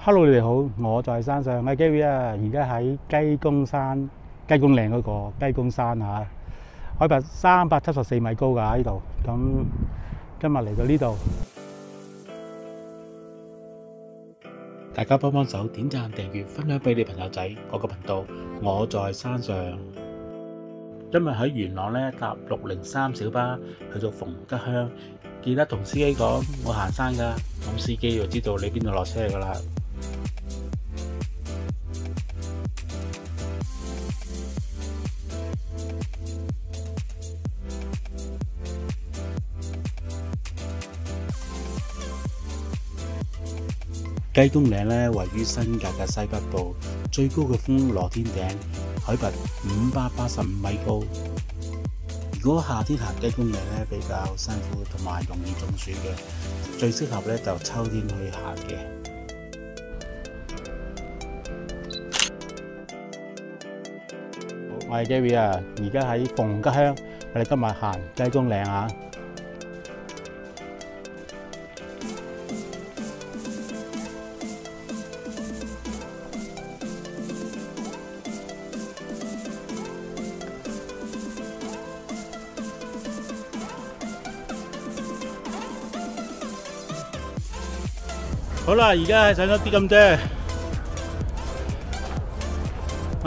Hello，你哋好，我在山上，我係 Gary 啊，而家喺雞公山、雞公嶺嗰個雞公山啊，海拔374米高㗎呢度。咁今日嚟到呢度，大家幫手點讚、訂閱、分享俾你朋友仔我個頻道。我在山上，今日喺元朗呢搭603小巴去到逢吉鄉，記得同司機講我行山㗎，咁司機就知道你邊度落車㗎啦。雞公嶺咧位於新界嘅西北部，最高嘅峰羅天頂，海拔585米高。如果夏天行雞公嶺咧比較辛苦同埋容易中暑嘅，最適合咧就秋天去行嘅。我係 Gary 啊，而家喺逢吉鄉，我哋今日行雞公嶺啊。好啦，而家係上咗啲咁啫。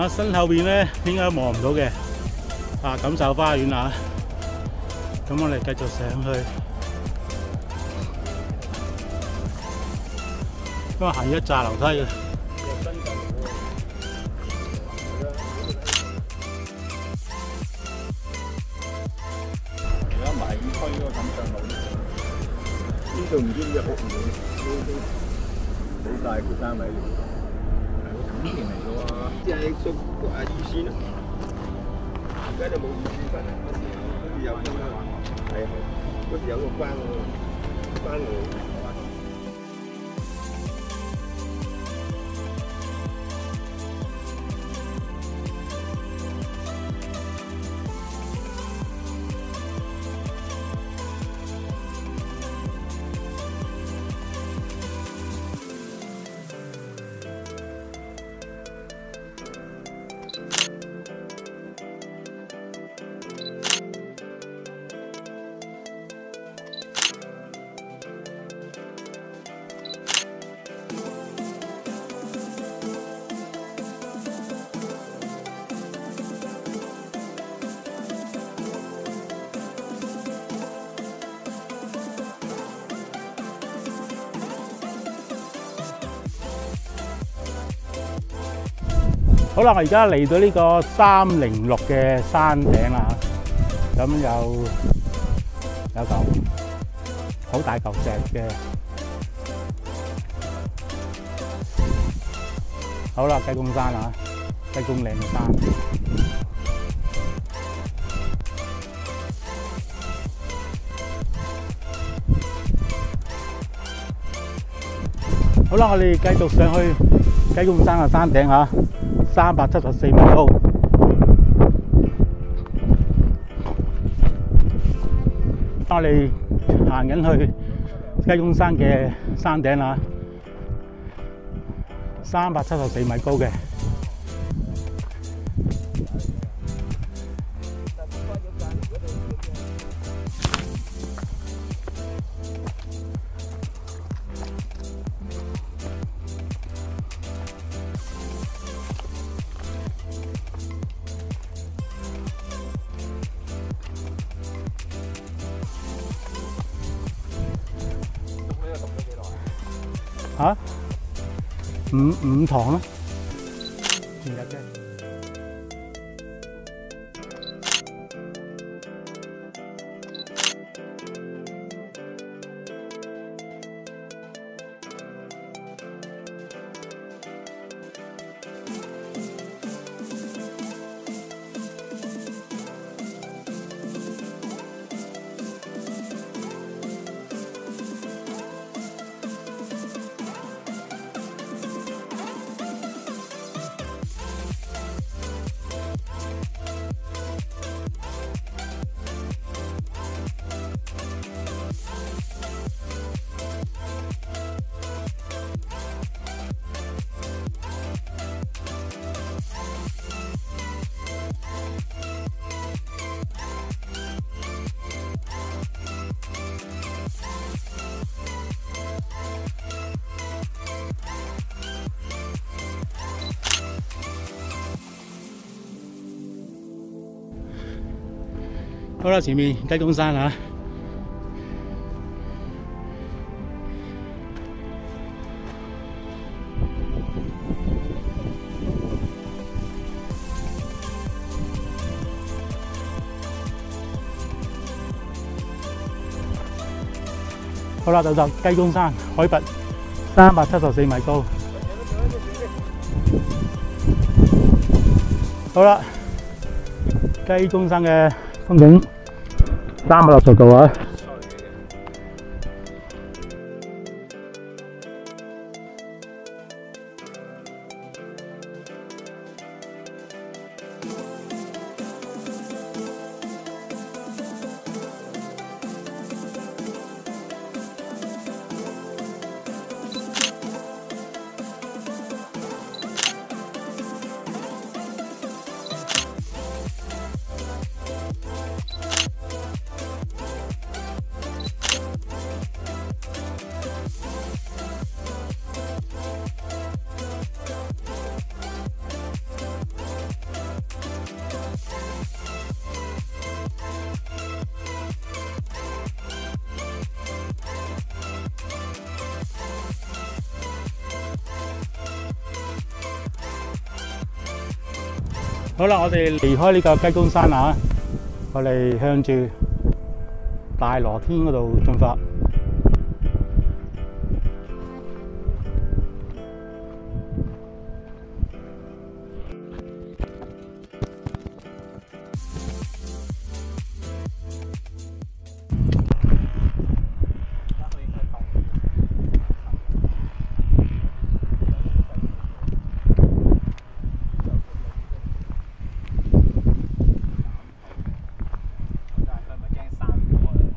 身後邊咧應該望唔到嘅。錦繡花園啊。咁我哋繼續上去。今日行一紮樓梯嘅。而家埋區嗰個錦上路，呢度唔知隻屋冇好大個單位，係個錦田嚟嘅喎，即係屬預算咯。而家就冇預算分啦，嗰時有分啦，係嗰時有個關路。好啦，我而家嚟到呢個306嘅山頂啦，咁有嚿好大嚿石嘅。好啦，雞公山啊，雞公嶺嘅山。好啦，我哋繼續上去雞公山嘅山頂啊。374米高，我哋行緊去雞公山嘅山頂啦，374米高嘅。五堂咯，全日嘅。好啦，前面雞公山啊！好啦，就到雞公山，海拔374米高。好啦，雞公山嘅風景360度啊！好啦，我哋離開呢個雞公山啊，我哋向住大羅天嗰度進發。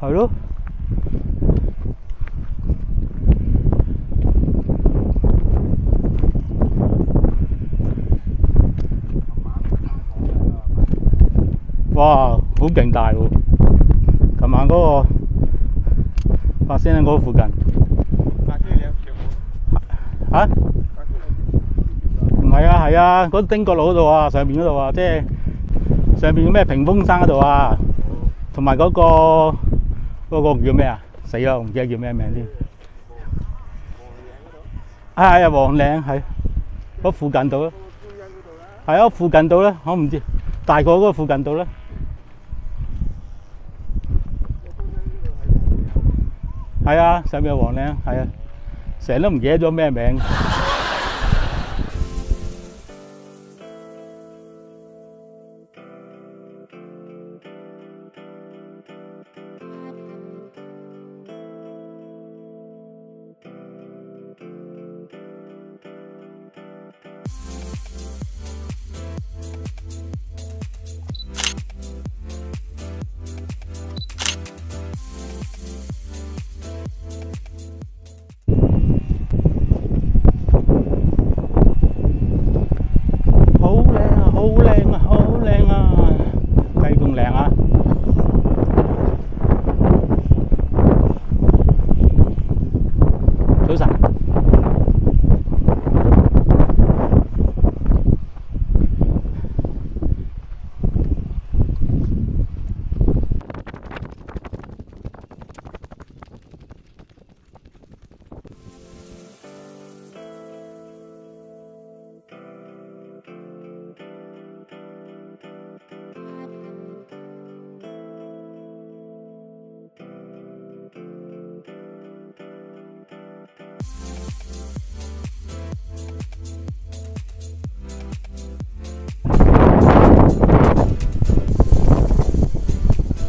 係咯，哇，好勁大喎！琴晚嗰個發生喺嗰附近。嚇？唔係啊，係啊，嗰丁角路嗰度啊，上邊嗰度啊，即係上邊咩屏風山嗰度啊，同埋嗰個叫咩啊？死啦！我唔記得叫咩名添。係啊，黃嶺係嗰附近度咯。係啊，附近度咧，我唔知大過嗰個附近度咧。係啊，上面有黃嶺，係啊，成日都唔記得咗咩名。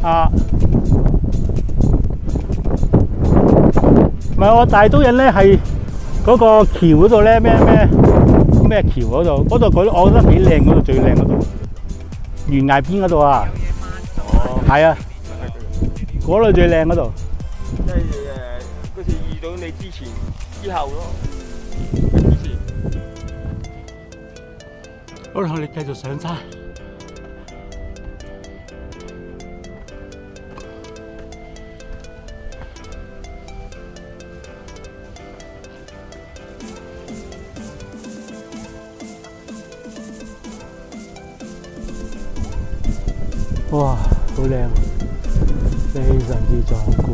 啊，唔係我大刀人咧，係嗰個橋嗰度咧，咩橋嗰度，我覺得幾靚，嗰度最靚嗰度，懸崖邊嗰度啊，係啊，嗰度最靚嗰度。即係嗰時遇到你之前之後咯，之前。好啦，我哋繼續上山。哇，好靚！非常之壯觀。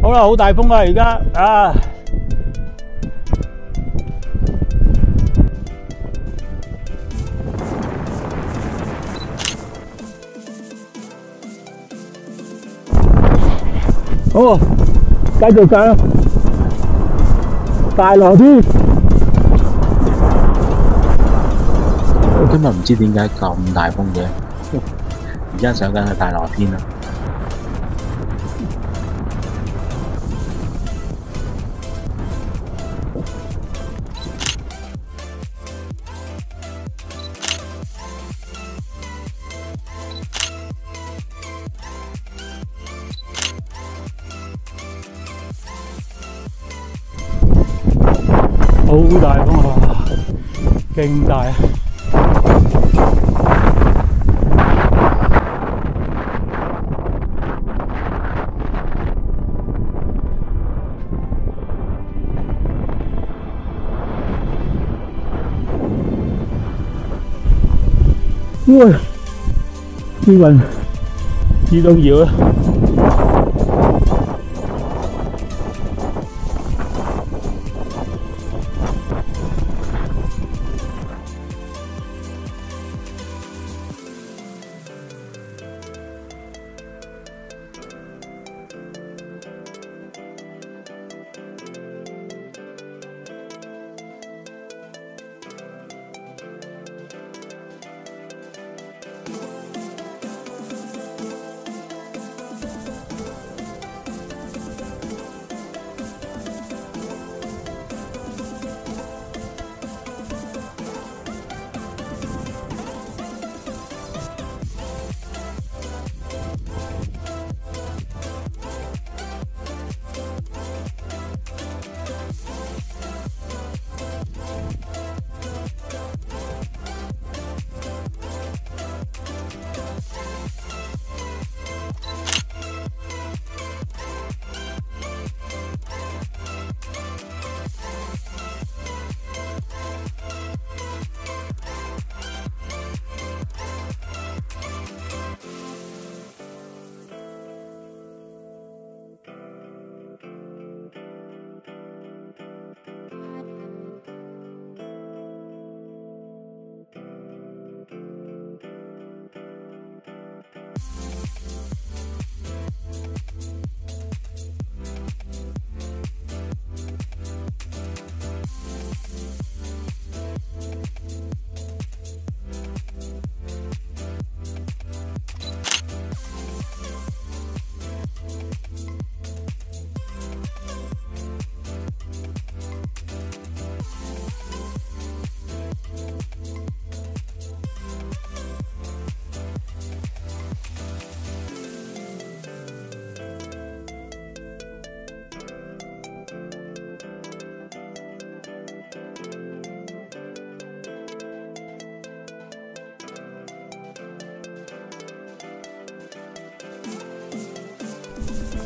好啦，好大風啊！而家啊，好，繼續上大羅天。我今日唔知點解咁大風嘅，而家上緊去大羅天啦。好大風啊！勁大啊！哇！啲雲自動搖啊！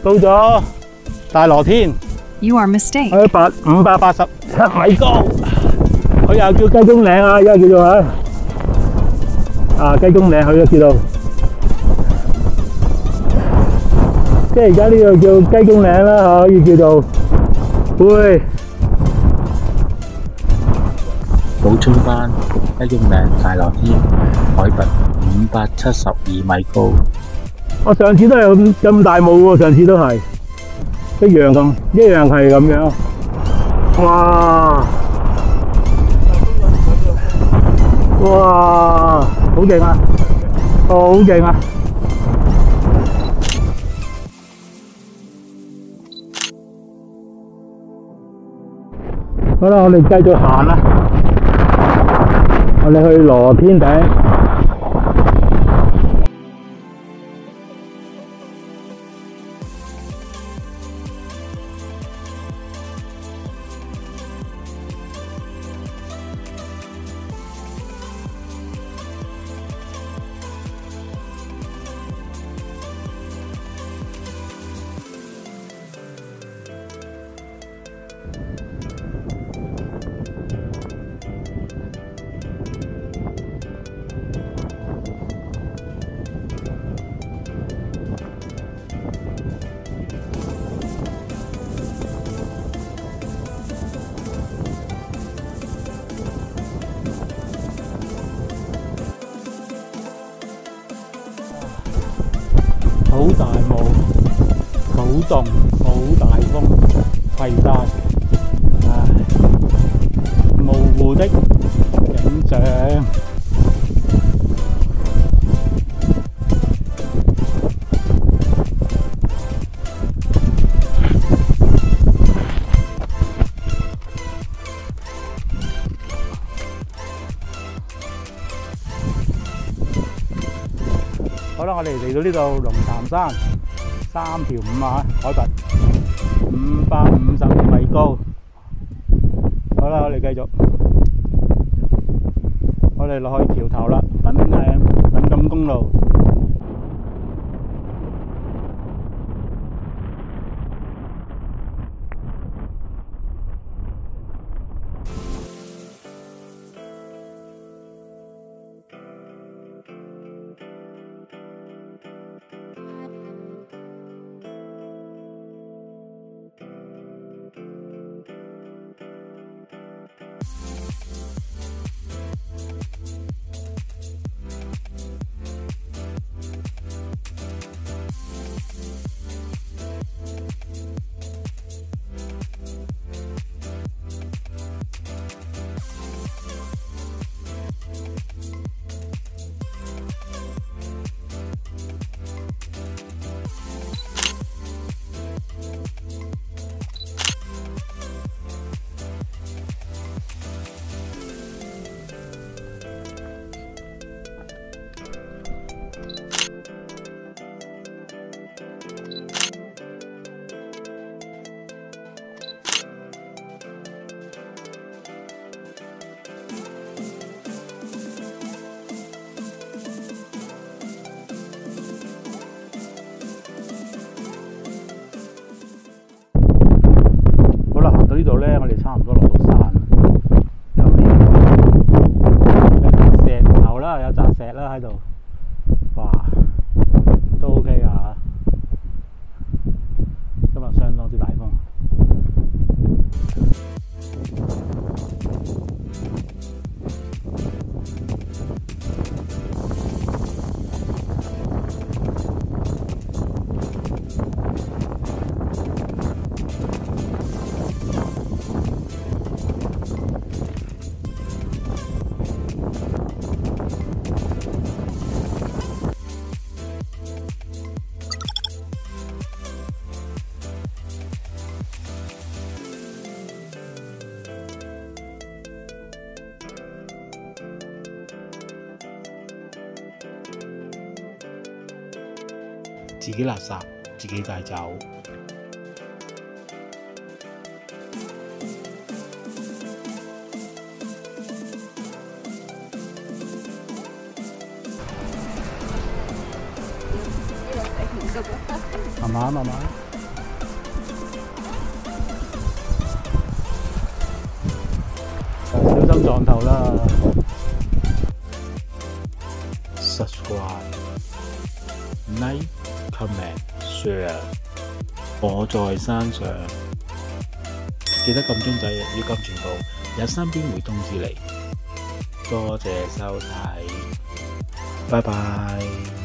到咗大羅天。 You are mistake. 587米高，佢又叫雞公嶺啊，而家叫做雞公嶺，佢都叫做，即係而家呢個叫雞公嶺啦，可以叫做會。補充翻雞公嶺大羅天，海拔572米高。我上次都係咁大霧喎，上次都係一樣係咁樣。哇！哇！好勁啊！好勁啊！好啦，我哋繼續行啦。我哋去羅天頂。 好大霧，好凍，好大風，係晒，唉，模糊的景象。好啦，我哋嚟到呢度龍潭山3條5啊，海拔555米高。好啦，我哋繼續，我哋落去橋頭啦，粉錦公路。呢度咧，我哋差唔多落到山，有啲石頭啦，有砸石啦喺度，哇，都 OK 啊！今日相當之大風。自己垃圾自己帶走。慢慢慢慢。撞頭啦。Subscribe、Like、Comment、Share。我在山上，記得撳鐘仔，要撳全部，有新片會通知你。多謝收睇，拜拜。